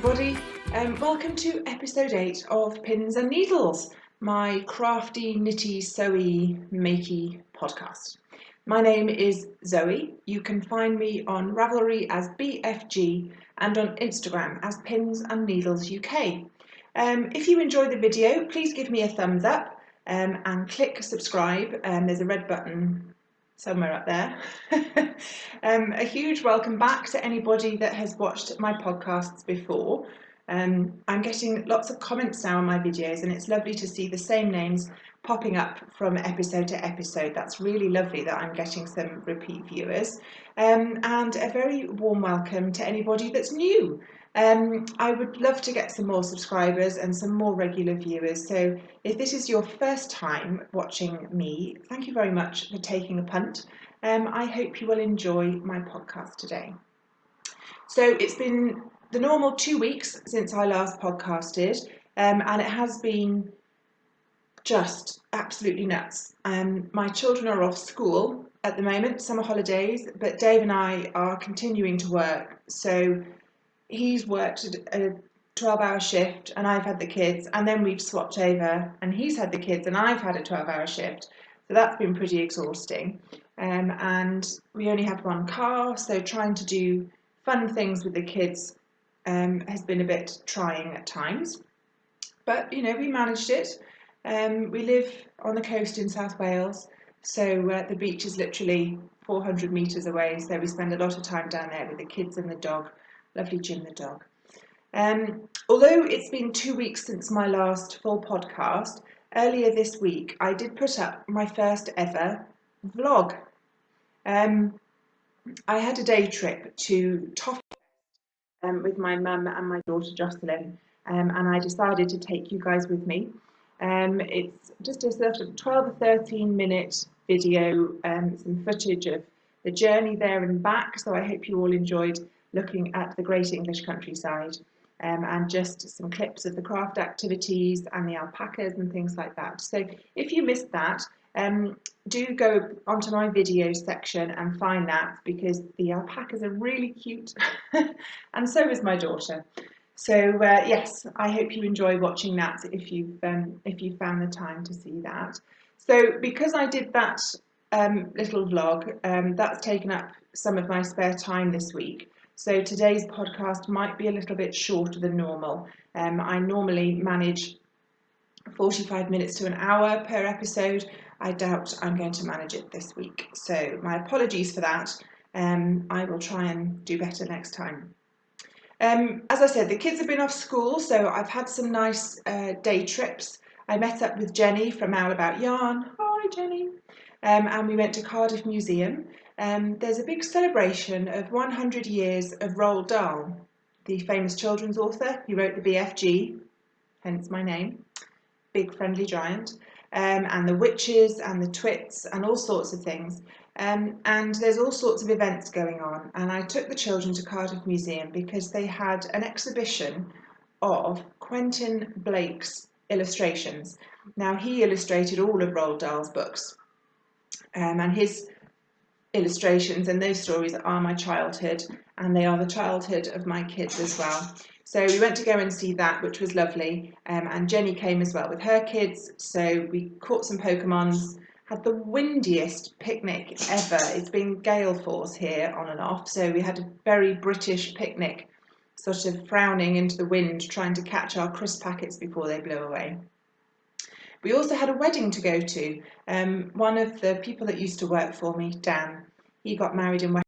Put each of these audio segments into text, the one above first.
everybody, welcome to episode 8 of Pins and Needles, my crafty, knitty, sewy, makey podcast. My name is Zoe. You can find me on Ravelry as BFG and on Instagram as Pins and Needles UK. If you enjoy the video, please give me a thumbs up and click subscribe. There's a red button somewhere up there. A huge welcome back to anybody that has watched my podcasts before. I'm getting lots of comments now on my videos, and it's lovely to see the same names popping up from episode to episode. That's really lovely that I'm getting some repeat viewers. And a very warm welcome to anybody that's new. I would love to get some more subscribers and some more regular viewers. So if this is your first time watching me, thank you very much for taking a punt. I hope you will enjoy my podcast today. So it's been the normal 2 weeks since I last podcasted, and it has been just absolutely nuts. My children are off school at the moment, summer holidays, but Dave and I are continuing to work. So he's worked a 12-hour shift and I've had the kids, and then we've swapped over and he's had the kids and I've had a 12-hour shift. So that's been pretty exhausting. And we only have one car, so trying to do fun things with the kids has been a bit trying at times. But, you know, we managed it. We live on the coast in South Wales, so the beach is literally 400 metres away, so we spend a lot of time down there with the kids and the dog. Lovely Jim the dog. Although it's been 2 weeks since my last full podcast, earlier this week I did put up my first ever vlog. I had a day trip to Toft with my mum and my daughter Jocelyn, and I decided to take you guys with me. It's just a sort of 12 or 13 minute video, some footage of the journey there and back, so I hope you all enjoyed looking at the great English countryside, and just some clips of the craft activities and the alpacas and things like that. So if you missed that, do go onto my videos section and find that, because the alpacas are really cute and so is my daughter. So yes, I hope you enjoy watching that if you found the time to see that. So because I did that little vlog, that's taken up some of my spare time this week. So today's podcast might be a little bit shorter than normal. I normally manage 45 minutes to an hour per episode. I doubt I'm going to manage it this week. So my apologies for that. I will try and do better next time. As I said, the kids have been off school, so I've had some nice day trips. I met up with Jenny from Owl About Yarn. Hi, Jenny. And we went to Cardiff Museum. There's a big celebration of 100 years of Roald Dahl, the famous children's author. He wrote the BFG, hence my name, Big Friendly Giant, and the witches and the twits and all sorts of things. And there's all sorts of events going on, and I took the children to Cardiff Museum because they had an exhibition of Quentin Blake's illustrations. Now, he illustrated all of Roald Dahl's books, and his illustrations and those stories are my childhood, and they are the childhood of my kids as well. So we went to go and see that, which was lovely, and Jenny came as well with her kids, so we caught some Pokemons, had the windiest picnic ever. It's been gale force here on and off, so we had a very British picnic, sort of frowning into the wind, trying to catch our crisp packets before they blew away. We also had a wedding to go to. One of the people that used to work for me, Dan, he got married in West.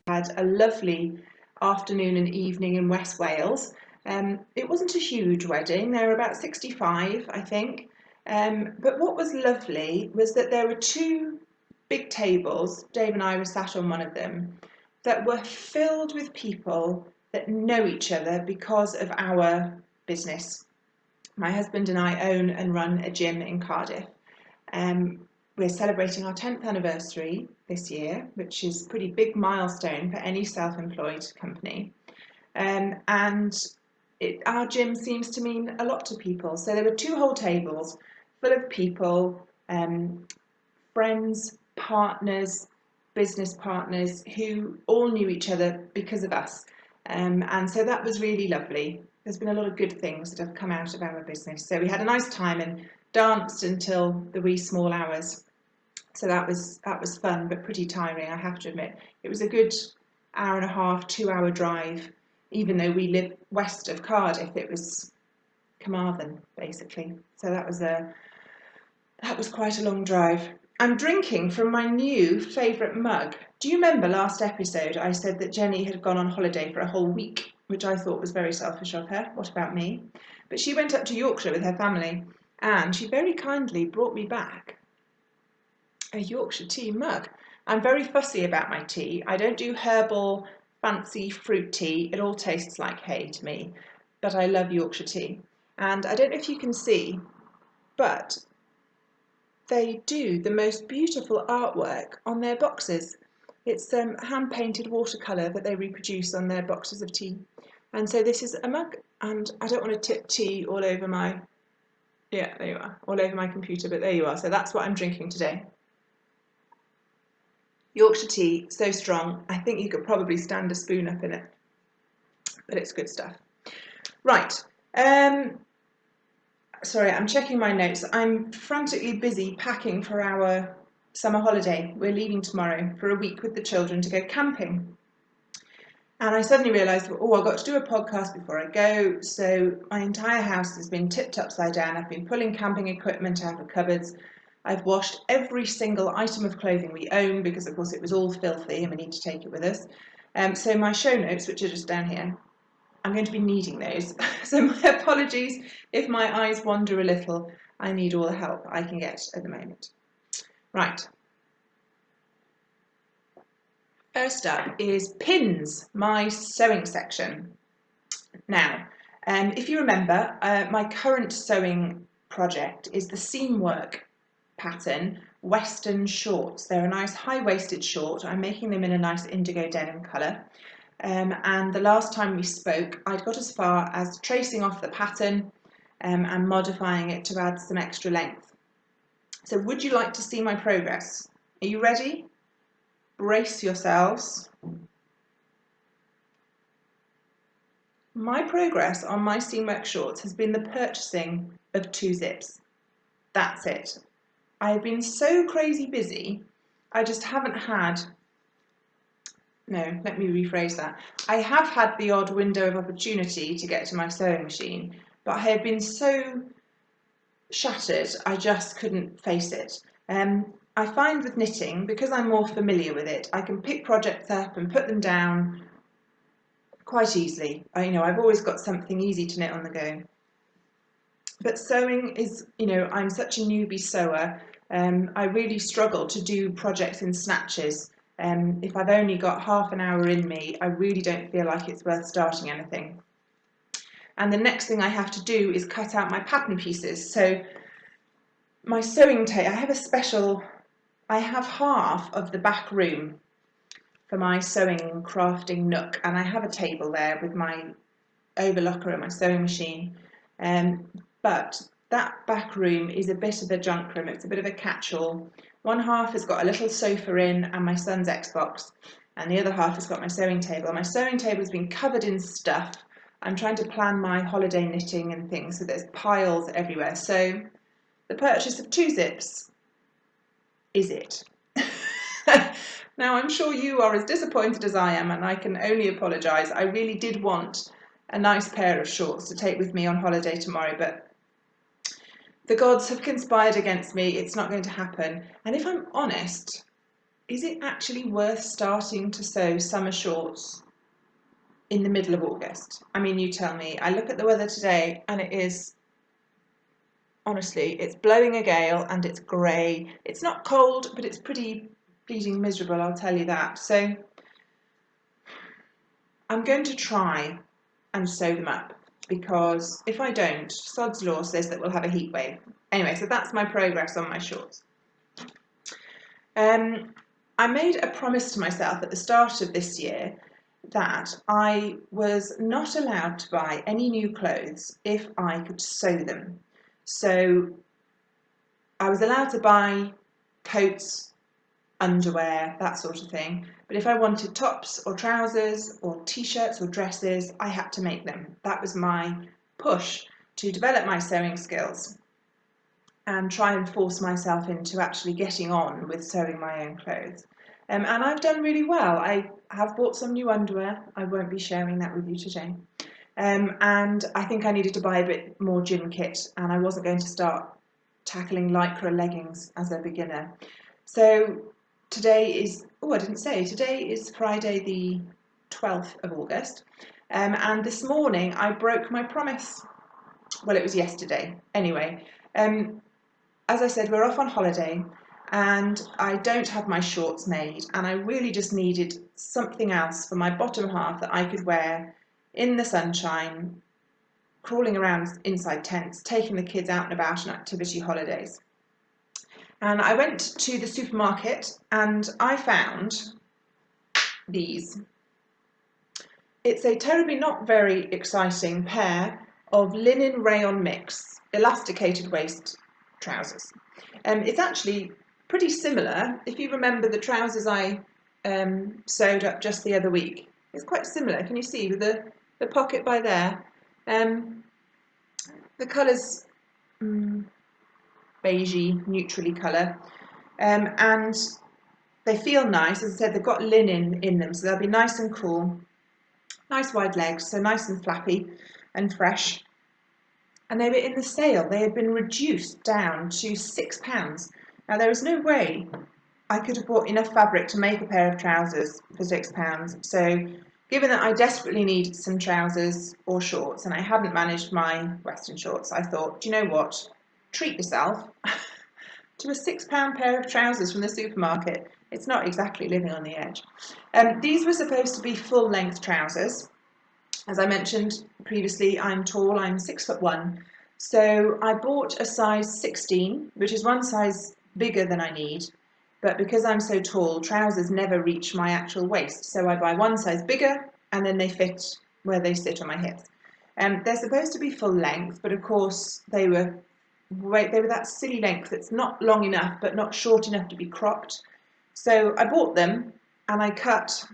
Had a lovely afternoon and evening in West Wales. It wasn't a huge wedding. There were about 65, I think. But what was lovely was that there were 2 big tables. Dave and I were sat on one of them, that were filled with people that know each other because of our business. My husband and I own and run a gym in Cardiff. We're celebrating our 10th anniversary this year, which is a pretty big milestone for any self-employed company. And our gym seems to mean a lot to people. So there were 2 whole tables full of people, friends, partners, business partners, who all knew each other because of us. And so that was really lovely. There's been a lot of good things that have come out of our business. So we had a nice time and danced until the wee small hours. So that was fun, but pretty tiring, I have to admit. It was a good hour and a half, 2 hour drive, even though we live west of Cardiff. It was Carmarthen, basically. So that was quite a long drive. I'm drinking from my new favourite mug. Do you remember last episode I said that Jenny had gone on holiday for a whole week, which I thought was very selfish of her. What about me? But she went up to Yorkshire with her family and she very kindly brought me back a Yorkshire tea mug. I'm very fussy about my tea. I don't do herbal, fancy fruit tea. It all tastes like hay to me, but I love Yorkshire tea. And I don't know if you can see, but they do the most beautiful artwork on their boxes. It's hand-painted watercolour that they reproduce on their boxes of tea. And so this is a mug, and I don't want to tip tea all over my, yeah, there you are, all over my computer, but there you are. So that's what I'm drinking today. Yorkshire tea, so strong, I think you could probably stand a spoon up in it, but it's good stuff. Right, sorry, I'm checking my notes. I'm frantically busy packing for our summer holiday. We're leaving tomorrow for a week with the children to go camping. And I suddenly realised, oh, I've got to do a podcast before I go. So my entire house has been tipped upside down. I've been pulling camping equipment out of cupboards. I've washed every single item of clothing we own because, of course, it was all filthy and we need to take it with us. So my show notes, which are just down here, I'm going to be needing those. So my apologies if my eyes wander a little. I need all the help I can get at the moment. Right. First up is pins, my sewing section. Now, if you remember, my current sewing project is the Seamwork pattern Western shorts. They're a nice high-waisted short. I'm making them in a nice indigo denim colour. And the last time we spoke, I'd got as far as tracing off the pattern and modifying it to add some extra length. So would you like to see my progress? Are you ready? Brace yourselves. My progress on my Seamwork shorts has been the purchasing of 2 zips. That's it. I've been so crazy busy, I just haven't had, no, let me rephrase that. I have had the odd window of opportunity to get to my sewing machine, but I have been so shattered, I just couldn't face it. I find with knitting, because I'm more familiar with it, I can pick projects up and put them down quite easily. I've always got something easy to knit on the go. But sewing is, I'm such a newbie sewer. I really struggle to do projects in snatches. If I've only got half an hour in me, I really don't feel like it's worth starting anything. And the next thing I have to do is cut out my pattern pieces. So my sewing table, I have half of the back room for my sewing crafting nook, and I have a table there with my overlocker and my sewing machine. But that back room is a bit of a junk room. It's a bit of a catch-all. One half has got a little sofa in and my son's Xbox, and the other half has got my sewing table. And my sewing table has been covered in stuff. I'm trying to plan my holiday knitting and things, so there's piles everywhere. So the purchase of 2 zips is it. Now, I'm sure you are as disappointed as I am, and I can only apologise. I really did want a nice pair of shorts to take with me on holiday tomorrow, but the gods have conspired against me. It's not going to happen. And if I'm honest, is it actually worth starting to sew summer shorts in the middle of August? I mean, you tell me. I look at the weather today and it is, honestly, it's blowing a gale and it's grey. It's not cold, but it's pretty bleeding miserable, I'll tell you that. So I'm going to try and sew them up, because if I don't, sod's law says that we'll have a heat wave. Anyway, so that's my progress on my shorts. I made a promise to myself at the start of this year that I was not allowed to buy any new clothes if I could sew them. So I was allowed to buy coats, underwear, that sort of thing. But if I wanted tops or trousers or t-shirts or dresses, I had to make them. That was my push to develop my sewing skills and try and force myself into actually getting on with sewing my own clothes. And I've done really well. I have bought some new underwear. I won't be sharing that with you today. And I think I needed to buy a bit more gym kit, and I wasn't going to start tackling lycra leggings as a beginner. So today is, today is Friday the 12th of August. And this morning I broke my promise. Well, it was yesterday. Anyway, as I said, we're off on holiday and I don't have my shorts made, and I really just needed something else for my bottom half that I could wear in the sunshine, crawling around inside tents, taking the kids out and about on activity holidays. And I went to the supermarket and I found these. It's a terribly not very exciting pair of linen rayon mix elasticated waist trousers. It's actually pretty similar. If you remember the trousers I sewed up just the other week, it's quite similar. Can you see with the pocket by there? The colour's beigey, neutrally colour, and they feel nice. As I said, they've got linen in them, so they'll be nice and cool. Nice wide legs, so nice and flappy and fresh. And they were in the sale. They had been reduced down to £6. Now, there is no way I could have bought enough fabric to make a pair of trousers for £6. So given that I desperately needed some trousers or shorts and I hadn't managed my Western shorts, I thought, do you know what? Treat yourself to a £6 pair of trousers from the supermarket. It's not exactly living on the edge. These were supposed to be full-length trousers. As I mentioned previously, I'm tall, I'm 6'1", so I bought a size 16, which is one size bigger than I need, but because I'm so tall, trousers never reach my actual waist, so I buy one size bigger and then they fit where they sit on my hips. They're supposed to be full length, but of course they were that silly length that's not long enough but not short enough to be cropped. So I bought them and I cut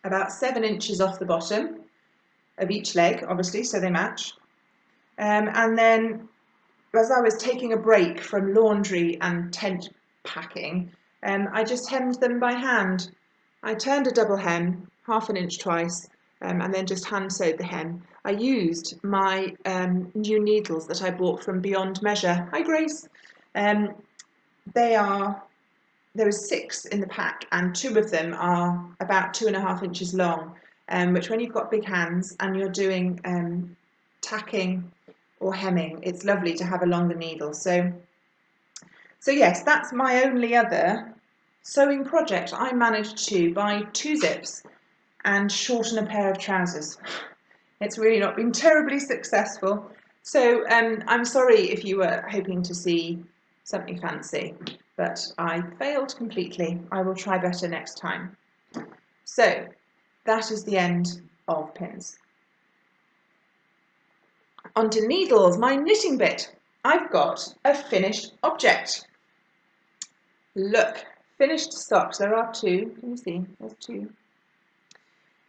about 7 inches off the bottom of each leg, obviously, so they match. And then as I was taking a break from laundry and tent packing, I just hemmed them by hand. I turned a double hem, 1/2 inch twice, and then just hand sewed the hem. I used my new needles that I bought from Beyond Measure. Hi, Grace. There was 6 in the pack, and 2 of them are about 2.5 inches long, which when you've got big hands and you're doing tacking or hemming, it's lovely to have a longer needle. So yes, that's my only other sewing project. I managed to buy 2 zips and shorten a pair of trousers. It's really not been terribly successful. So I'm sorry if you were hoping to see something fancy, but I failed completely. I will try better next time. So that is the end of pins. Onto needles, my knitting bit. I've got a finished object. Look, finished socks. There are 2. Can you see? There's 2.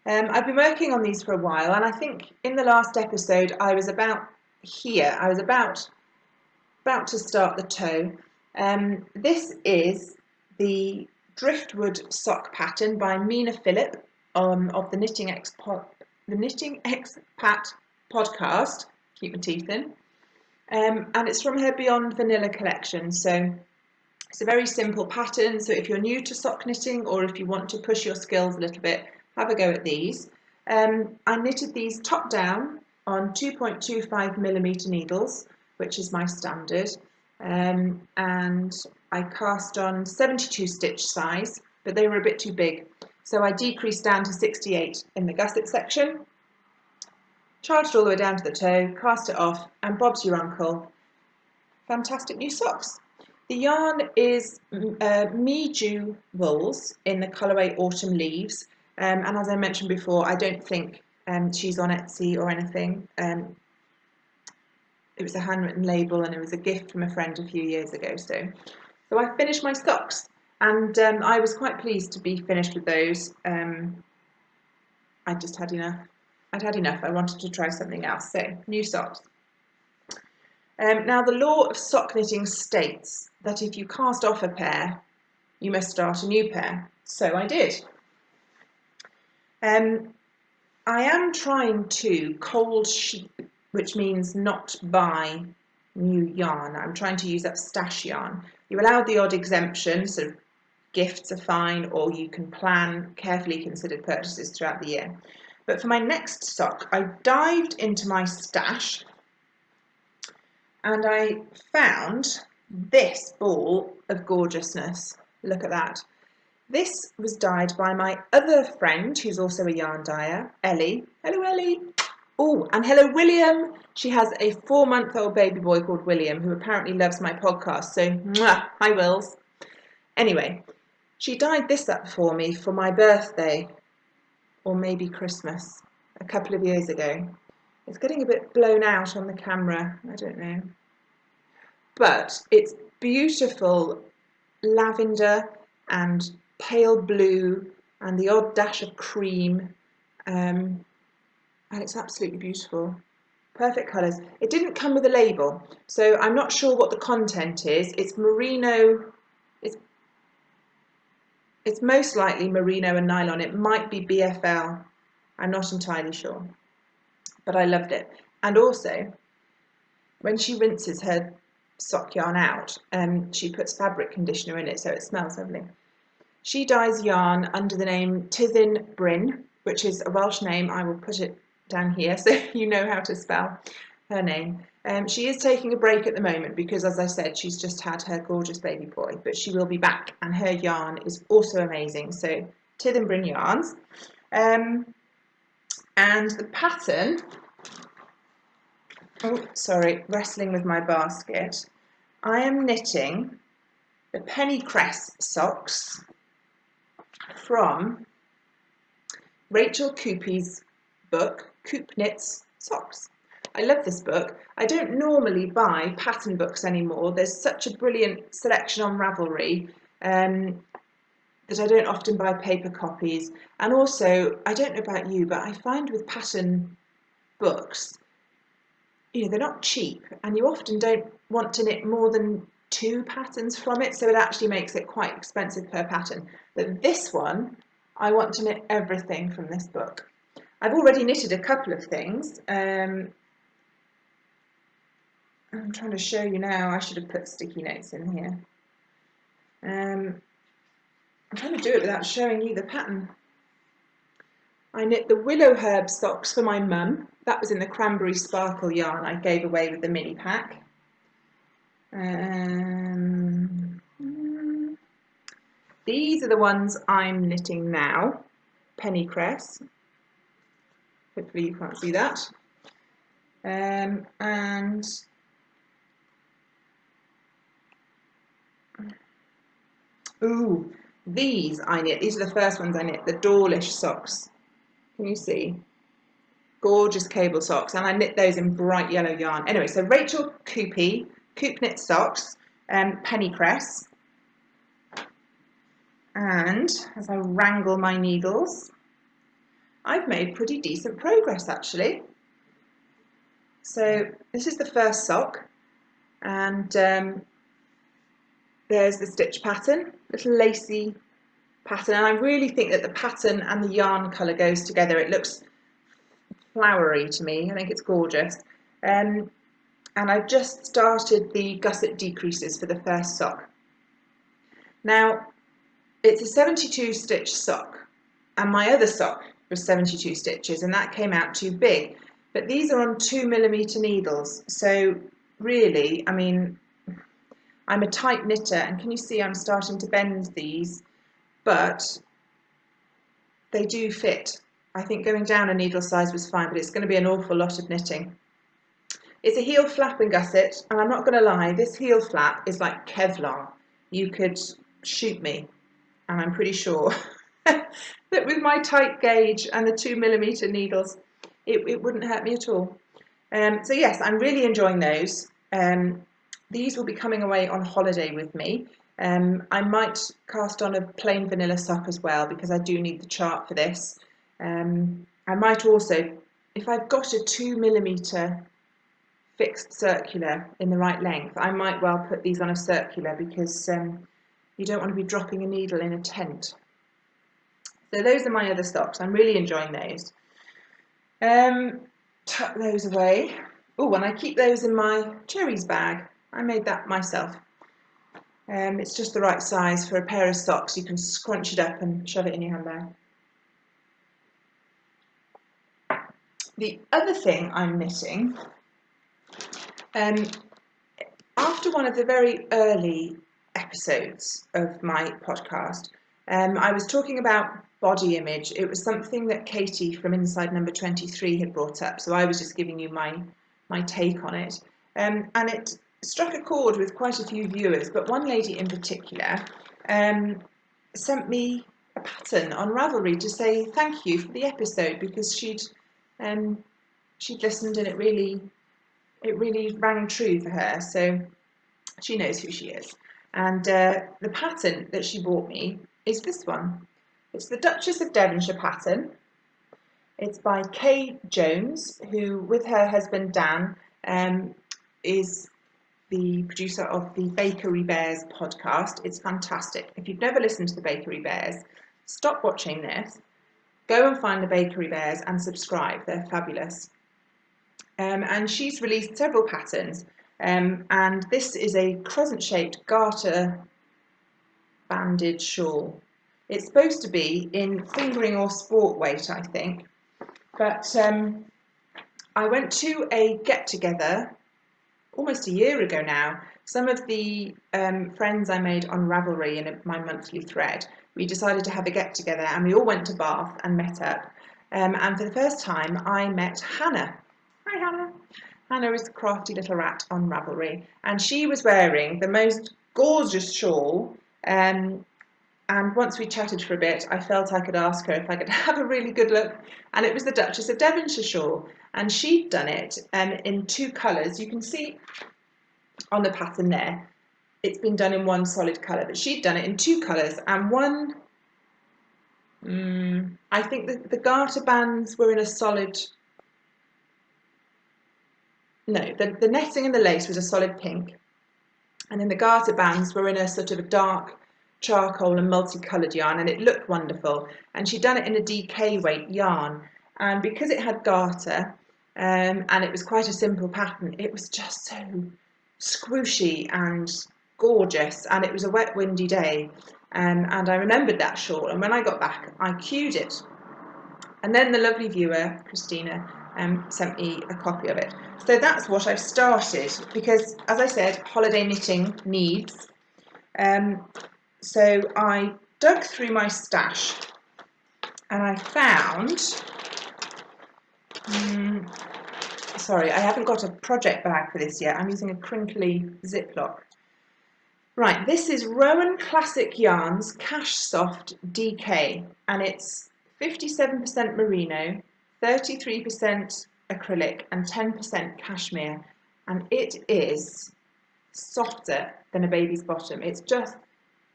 I've been working on these for a while, and I think in the last episode I was about here. I was about to start the toe. This is the Driftwood sock pattern by Mina Philipp of the Knitting Expat podcast. Keep my teeth in. And it's from her Beyond Vanilla collection. So it's a very simple pattern. So if you're new to sock knitting or if you want to push your skills a little bit, have a go at these. I knitted these top down on 2.25mm needles, which is my standard. And I cast on 72 stitch size, but they were a bit too big. So I decreased down to 68 in the gusset section, charged all the way down to the toe, cast it off, and Bob's your uncle. Fantastic new socks. The yarn is Miju Wools in the colourway Autumn Leaves. And as I mentioned before, I don't think she's on Etsy or anything. It was a handwritten label and it was a gift from a friend a few years ago. So So I finished my socks, and I was quite pleased to be finished with those. I just had enough. I'd had enough. I wanted to try something else. So, new socks. Now, the law of sock knitting states that if you cast off a pair, you must start a new pair. So I did. I am trying to cold sheep, which means not buy new yarn. I'm trying to use up stash yarn. You're allowed the odd exemption, sort of gifts are fine, or you can plan carefully considered purchases throughout the year. But for my next sock, I dived into my stash and I found this ball of gorgeousness. Look at that. This was dyed by my other friend, who's also a yarn dyer, Ellie. Hello, Ellie. Oh, and hello, William. She has a 4-month-old baby boy called William, who apparently loves my podcast. So, mwah, hi, Wills. Anyway, she dyed this up for me for my birthday, or maybe Christmas, a couple of years ago. It's getting a bit blown out on the camera, I don't know. But it's beautiful lavender and pale blue and the odd dash of cream, and it's absolutely beautiful. Perfect colours. It didn't come with a label, so I'm not sure what the content is. It's merino, it's most likely merino and nylon. It might be BFL, I'm not entirely sure, but I loved it. And also, when she rinses her sock yarn out, she puts fabric conditioner in it so it smells lovely. She dyes yarn under the name Tyddyn Bryn, which is a Welsh name. I will put it down here so you know how to spell her name. She is taking a break at the moment because, as I said, she's just had her gorgeous baby boy, but she will be back and her yarn is also amazing. So Tyddyn Bryn yarns. And the pattern, oh sorry, wrestling with my basket. I am knitting the Pennycress socks from Rachel Coopey's book, CoopKnits Socks. I love this book. I don't normally buy pattern books anymore. There's such a brilliant selection on Ravelry that I don't often buy paper copies. And also, I don't know about you, but I find with pattern books, they're not cheap, and you often don't want to knit more than 2 patterns from it, so it actually makes it quite expensive per pattern. But this one, I want to knit everything from this book. I've already knitted a couple of things. I'm trying to show you now. I should have put sticky notes in here. I'm trying to do it without showing you the pattern. I knit the willow herb socks for my mum. That was in the cranberry sparkle yarn I gave away with the mini pack. These are the ones I'm knitting now. Pennycress. Hopefully you can't see that. And ooh, these I knit. These are the first ones I knit. The Dawlish socks. Can you see? Gorgeous cable socks, and I knit those in bright yellow yarn. Anyway, so Rachel Coopey, CoopKnits Socks, Pennycress. And as I wrangle my needles, I've made pretty decent progress actually. So this is the first sock, and there's the stitch pattern, little lacy pattern, and I really think that the pattern and the yarn colour goes together. It looks flowery to me. I think it's gorgeous. And I've just started the gusset decreases for the first sock. Now, it's a 72 stitch sock, and my other sock was 72 stitches, and that came out too big. But these are on 2mm needles, so really, I mean, I'm a tight knitter, and can you see I'm starting to bend these, but they do fit. I think going down a needle size was fine, but it's going to be an awful lot of knitting. It's a heel flap and gusset, and I'm not going to lie, this heel flap is like Kevlar. You could shoot me, and I'm pretty sure that with my tight gauge and the 2mm needles, it wouldn't hurt me at all. So yes, I'm really enjoying those. These will be coming away on holiday with me. I might cast on a plain vanilla sock as well, because I do need the chart for this. I might also, if I've got a 2mm fixed circular in the right length, I might well put these on a circular, because you don't want to be dropping a needle in a tent. So those are my other socks. I'm really enjoying those. Tuck those away. Oh, and I keep those in my cherries bag. I made that myself. It's just the right size for a pair of socks. You can scrunch it up and shove it in your handbag. The other thing I'm knitting, after one of the very early episodes of my podcast, I was talking about body image. It was something that Katie from Inside Number 23 had brought up, so I was just giving you my take on it. And it struck a chord with quite a few viewers, but one lady in particular sent me a pattern on Ravelry to say thank you for the episode, because she'd listened and it really rang true for her. So she knows who she is. And the pattern that she bought me is this one. It's the Duchess of Devonshire pattern. It's by Kay Jones, who, with her husband Dan, is the producer of the Bakery Bears podcast. It's fantastic. If you've never listened to the Bakery Bears, stop watching this, go and find the Bakery Bears and subscribe. They're fabulous. And she's released several patterns, and this is a crescent-shaped garter banded shawl. It's supposed to be in fingering or sport weight, I think, but I went to a get-together almost a year ago now. Some of the friends I made on Ravelry in my monthly thread, we decided to have a get-together, and we all went to Bath and met up, and for the first time I met Hannah. Hi Hannah. Hannah is a crafty little rat on Ravelry, and she was wearing the most gorgeous shawl, and once we chatted for a bit, I felt I could ask her if I could have a really good look, and it was the Duchess of Devonshire shawl, and she'd done it in two colours. You can see on the pattern there, it's been done in one solid colour, but she'd done it in two colours, and one, I think the garter bands were in a solid, no, the netting and the lace was a solid pink, and then the garter bands were in a sort of a dark charcoal and multicoloured yarn, and it looked wonderful. And she'd done it in a DK weight yarn, and because it had garter and it was quite a simple pattern, it was just so squooshy and gorgeous, and it was a wet windy day, and I remembered that shawl, and when I got back I queued it, and then the lovely viewer Christina sent me a copy of it. So that's what I've started, because as I said, holiday knitting needs. So I dug through my stash and I found, sorry, I haven't got a project bag for this yet. I'm using a crinkly Ziploc. Right, this is Rowan Classic Yarns Cashsoft DK, and it's 57% merino, 33% acrylic and 10% cashmere, and it is softer than a baby's bottom.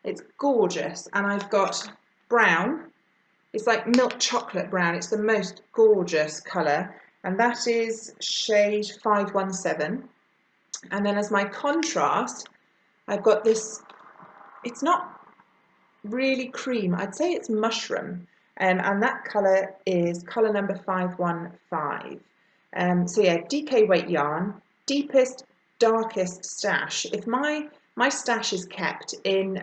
It's gorgeous, and I've got brown. It's like milk chocolate brown. It's the most gorgeous colour, and that is shade 517. And then as my contrast, I've got this, it's not really cream, I'd say it's mushroom, and that colour is colour number 515. So yeah, DK weight yarn, deepest, darkest stash. If my stash is kept in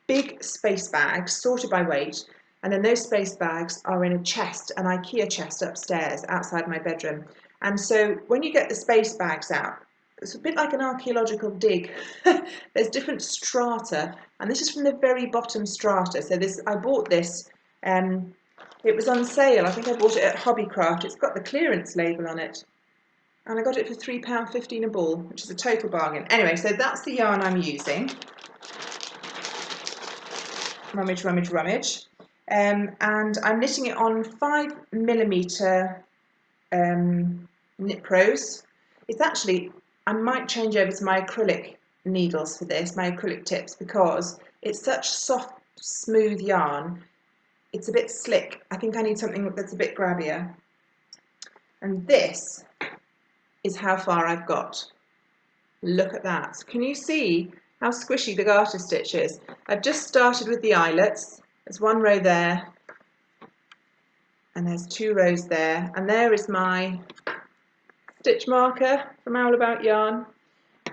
big space bags sorted by weight, and then those space bags are in a chest, an IKEA chest upstairs outside my bedroom. And so when you get the space bags out, it's a bit like an archaeological dig. There's different strata, and this is from the very bottom strata. So I bought this, it was on sale. I think I bought it at Hobbycraft. It's got the clearance label on it, and I got it for £3.15 a ball, which is a total bargain. Anyway, so that's the yarn I'm using. Rummage, rummage, rummage. And I'm knitting it on 5mm Knit Pros. It's actually, I might change over to my acrylic needles for this, my acrylic tips, because it's such soft, smooth yarn. It's a bit slick. I think I need something that's a bit grabbier. And this is how far I've got. Look at that. Can you see how squishy the garter stitch is? I've just started with the eyelets. There's one row there, and there's 2 rows there, and there is my stitch marker from Owl About Yarn.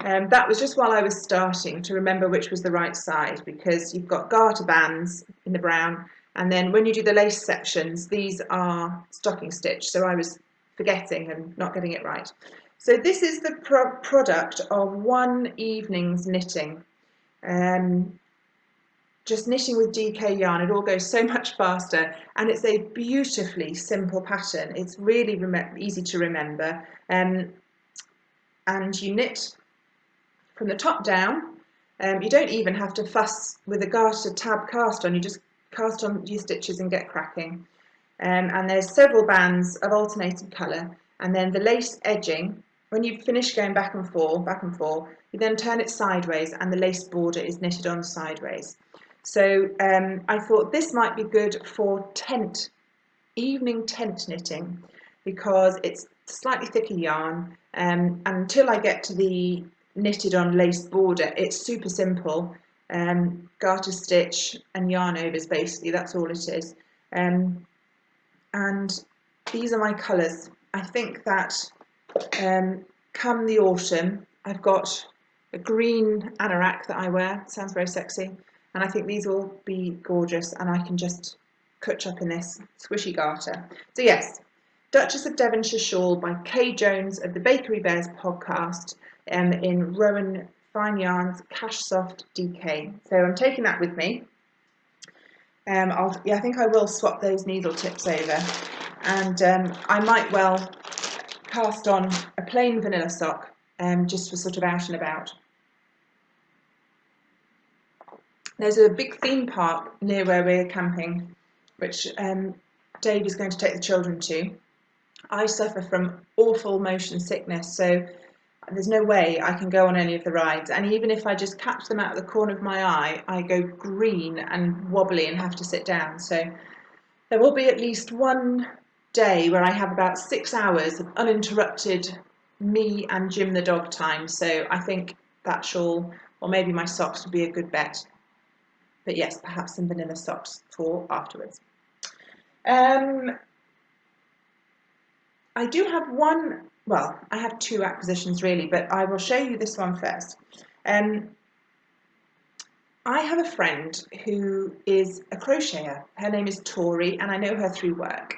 That was just while I was starting to remember which was the right side, because you've got garter bands in the brown, and then when you do the lace sections, these are stocking stitch, so I was forgetting and not getting it right. So this is the product of one evening's knitting. Just knitting with DK yarn, it all goes so much faster, and it's a beautifully simple pattern. It's really easy to remember, and you knit from the top down. You don't even have to fuss with a garter tab cast on, you just cast on your stitches and get cracking. And there's several bands of alternating colour, and then the lace edging, when you finish going back and forth, you then turn it sideways and the lace border is knitted on sideways. So I thought this might be good for evening tent knitting, because it's slightly thicker yarn, and until I get to the knitted on lace border, it's super simple. Garter stitch and yarn overs, basically, that's all it is. And these are my colours. I think that come the autumn, I've got a green anorak that I wear, sounds very sexy, and I think these will be gorgeous, and I can just cutch up in this squishy garter. So yes, Duchess of Devonshire Shawl by Kay Jones of the Bakery Bears podcast, in Rowan Fine Yarns Cashsoft DK. So I'm taking that with me. I think I will swap those needle tips over, and I might well cast on a plain vanilla sock, just for sort of out and about. There's a big theme park near where we're camping, which Dave is going to take the children to. I suffer from awful motion sickness, so there's no way I can go on any of the rides, and even if I just catch them out of the corner of my eye, I go green and wobbly and have to sit down. So there will be at least one day where I have about 6 hours of uninterrupted me and Jim the dog time, so I think that shawl, or maybe my socks, would be a good bet. But yes, perhaps some vanilla socks for afterwards. I do have I have 2 acquisitions really, but I will show you this one first. I have a friend who is a crocheter. Her name is Tori, and I know her through work.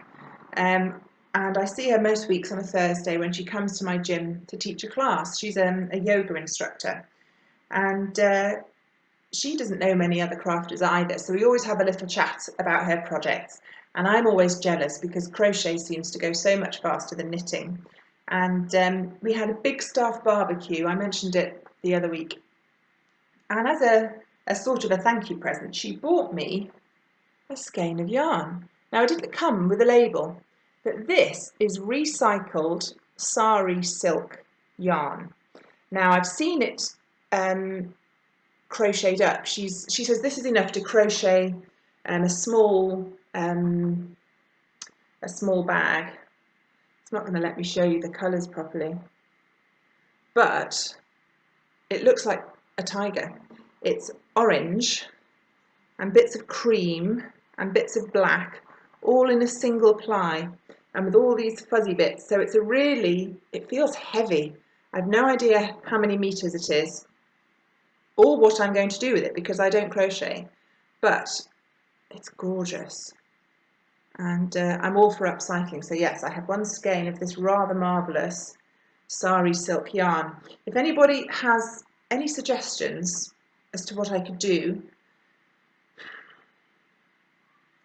And I see her most weeks on a Thursday when she comes to my gym to teach a class. She's a yoga instructor, and she doesn't know many other crafters either, so we always have a little chat about her projects, and I'm always jealous because crochet seems to go so much faster than knitting. And we had a big staff barbecue, I mentioned it the other week, and as a sort of a thank you present, she bought me a skein of yarn. Now, it didn't come with a label, but this is recycled sari silk yarn. Now, I've seen it crocheted up. She says this is enough to crochet a small bag. It's not going to let me show you the colours properly, but it looks like a tiger. It's orange and bits of cream and bits of black, all in a single ply, and with all these fuzzy bits. So it feels heavy. I've no idea how many meters it is, or what I'm going to do with it, because I don't crochet, but it's gorgeous, and I'm all for upcycling. So yes, I have one skein of this rather marvellous sari silk yarn. If anybody has any suggestions as to what I could do,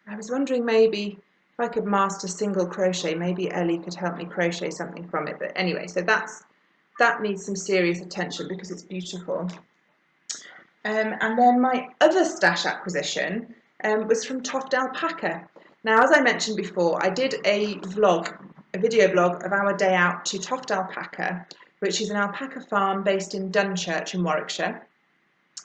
I was wondering maybe if I could master single crochet, maybe Ellie could help me crochet something from it. But anyway, so that needs some serious attention because it's beautiful. And then my other stash acquisition was from Toft alpaca. Now, as I mentioned before, I did a video blog of our day out to Toft alpaca, which is an alpaca farm based in Duchess in Warwickshire.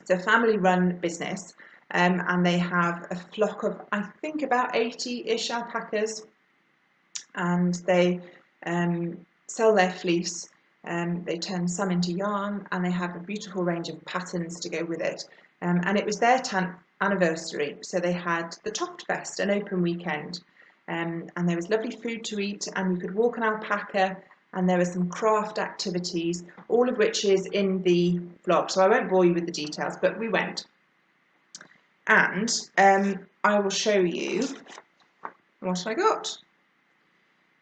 It's a family-run business, and they have a flock of, I think, about 80-ish alpacas, and they sell their fleece. They turn some into yarn, and they have a beautiful range of patterns to go with it. And it was their 10th anniversary, so they had the Toft Fest, an open weekend, and there was lovely food to eat, and you could walk an alpaca, and there were some craft activities, all of which is in the vlog, so I won't bore you with the details, but we went. And I will show you what I got.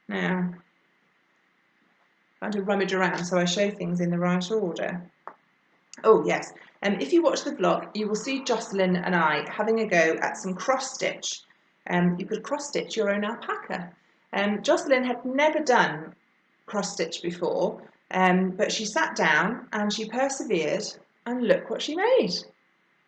Now, I had to rummage around so I show things in the right order. Oh yes, and if you watch the vlog, you will see Jocelyn and I having a go at some cross stitch. You could cross stitch your own alpaca. Jocelyn had never done cross stitch before, but she sat down and she persevered, and look what she made.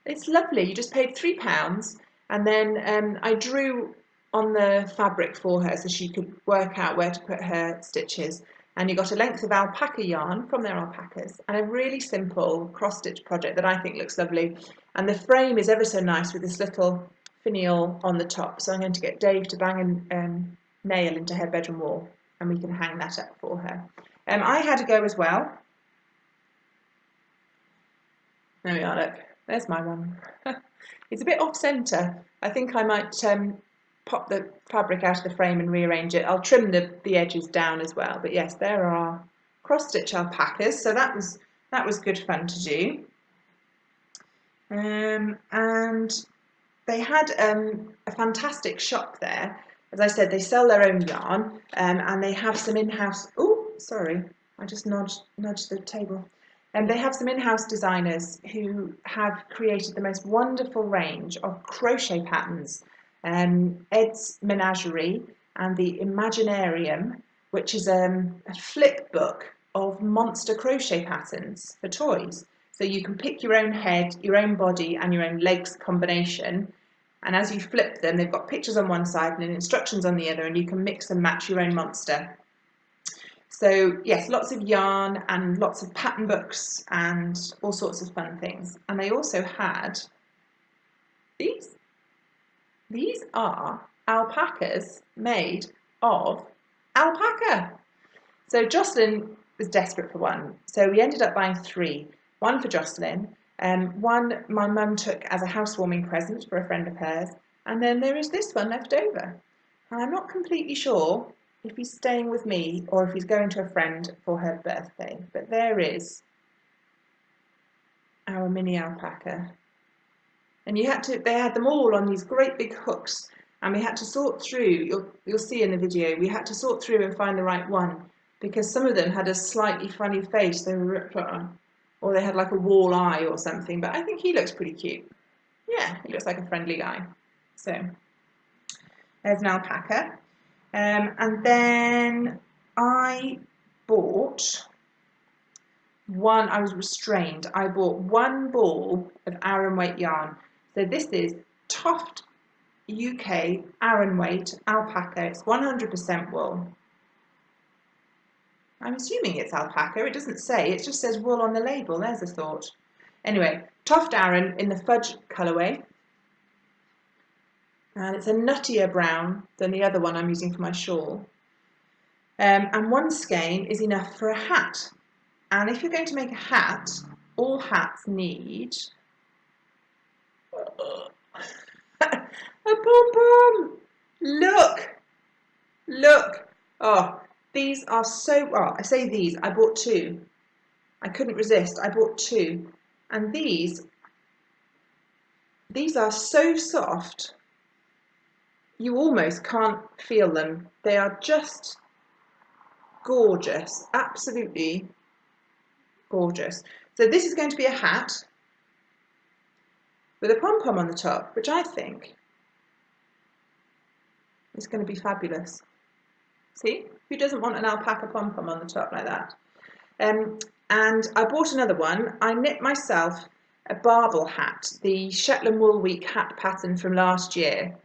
It's lovely. You just paid £3, and then I drew on the fabric for her so she could work out where to put her stitches, and you got a length of alpaca yarn from their alpacas and a really simple cross stitch project that I think looks lovely. And the frame is ever so nice with this little finial on the top, so I'm going to get Dave to bang a nail into her bedroom wall and we can hang that up for her. I had a go as well. There we are, look, there's my one. It's a bit off centre. I think I might pop the fabric out of the frame and rearrange it. I'll trim the edges down as well, but yes, there are cross stitch alpacas, so that was good fun to do. And they had a fantastic shop there. As I said, they sell their own yarn, and they have some in-house, oh sorry, I just nudged the table. And they have some in-house designers who have created the most wonderful range of crochet patterns. Ed's Menagerie and the Imaginarium, which is a flip book of monster crochet patterns for toys. So you can pick your own head, your own body and your own legs combination, and as you flip them, they've got pictures on one side and instructions on the other, and you can mix and match your own monster. So yes, lots of yarn and lots of pattern books and all sorts of fun things. And they also had these. These are alpacas made of alpaca. So Jocelyn was desperate for one, so we ended up buying 3. One for Jocelyn, one my mum took as a housewarming present for a friend of hers, and then there is this one left over. And I'm not completely sure if he's staying with me or if he's going to a friend for her birthday, but there is our mini alpaca. And they had them all on these great big hooks, and we had to sort through, you'll see in the video, we had to sort through and find the right one, because some of them had a slightly funny face, they were ripped on, or they had like a wall eye or something, but I think he looks pretty cute. Yeah, he looks like a friendly guy. So there's an alpaca. And then I bought one, I was restrained, I bought 1 ball of Aran weight yarn. So this is Toft UK Aran weight alpaca, it's 100% wool. I'm assuming it's alpaca, it doesn't say, it just says wool on the label, there's a thought. Anyway, Toft Aran in the Fudge colourway. And it's a nuttier brown than the other one I'm using for my shawl. And 1 skein is enough for a hat. And if you're going to make a hat, all hats need a pom-pom. Look. Oh, these are so, well, I say these, I bought 2. I couldn't resist, I bought 2. And these are so soft, you almost can't feel them. They are just gorgeous, absolutely gorgeous. So this is going to be a hat with a pom-pom on the top, which I think is going to be fabulous. See, who doesn't want an alpaca pom-pom on the top like that? And I bought another one. I knit myself a barbel hat, the Shetland Wool Week hat pattern from last year.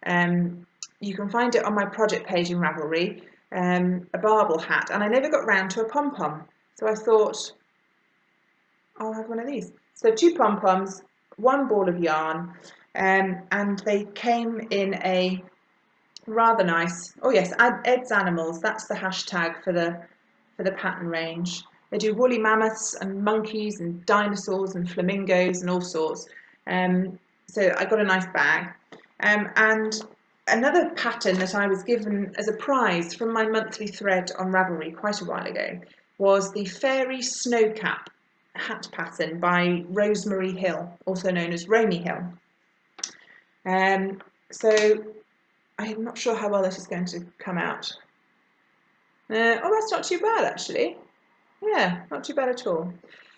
You can find it on my project page in Ravelry, a barbel hat, and I never got round to a pom-pom. So I thought, I'll have one of these. So 2 pom-poms, 1 ball of yarn, and they came in a rather nice, oh yes, Ed's Animals, that's the hashtag for the pattern range. They do woolly mammoths and monkeys and dinosaurs and flamingos and all sorts. So I got a nice bag. And another pattern that I was given as a prize from my monthly thread on Ravelry quite a while ago was the Fairy Snowcap hat pattern by Rosemary Hill, also known as Romi Hill. So I'm not sure how well this is going to come out. Oh, that's not too bad actually. Yeah, not too bad at all.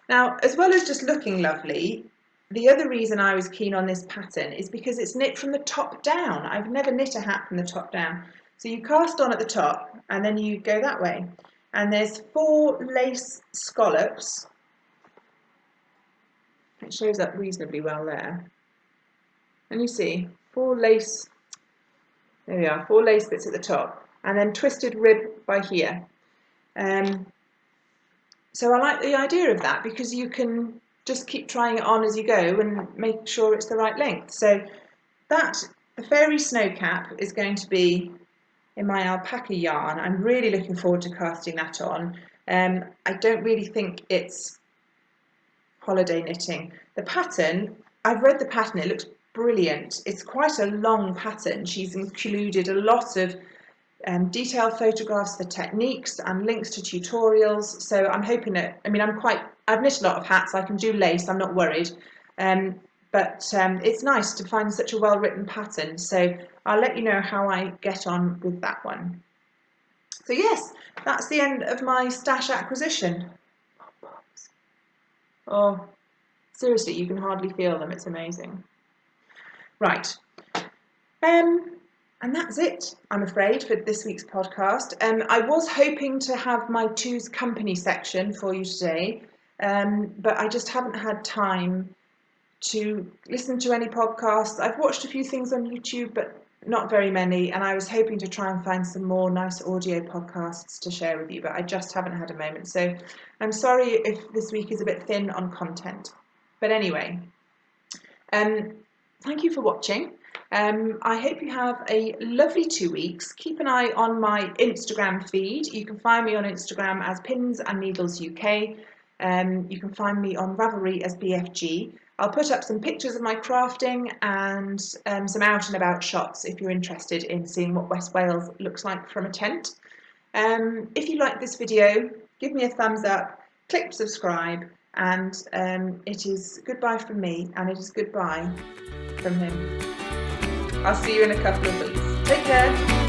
Now, as well as just looking lovely, the other reason I was keen on this pattern is because it's knit from the top down. I've never knit a hat from the top down. So you cast on at the top and then you go that way. And there's 4 lace scallops. It shows up reasonably well there. And you see 4 lace, there we are, 4 lace bits at the top. And then twisted rib by here. So I like the idea of that because you can just keep trying it on as you go and make sure it's the right length. So that, the Fairy Snowcap is going to be in my alpaca yarn. I'm really looking forward to casting that on. I don't really think it's holiday knitting. The pattern, I've read the pattern, it looks brilliant. It's quite a long pattern. She's included a lot of detailed photographs of the techniques and links to tutorials. So I'm hoping that, I mean, I've knit a lot of hats, I can do lace, I'm not worried. But it's nice to find such a well-written pattern. So I'll let you know how I get on with that one. So yes, that's the end of my stash acquisition. Oh, seriously, you can hardly feel them, it's amazing. Right. And that's it, I'm afraid, for this week's podcast. I was hoping to have my Two's Company section for you today, but I just haven't had time to listen to any podcasts. I've watched a few things on YouTube, but not very many, and I was hoping to try and find some more nice audio podcasts to share with you, but I just haven't had a moment. So I'm sorry if this week is a bit thin on content. But anyway, thank you for watching. I hope you have a lovely 2 weeks. Keep an eye on my Instagram feed. You can find me on Instagram as Pins and Needles UK. You can find me on Ravelry as BFG. I'll put up some pictures of my crafting and some out and about shots if you're interested in seeing what West Wales looks like from a tent. If you like this video, give me a thumbs up, click subscribe, and it is goodbye from me, and it is goodbye from him. I'll see you in a couple of weeks. Take care.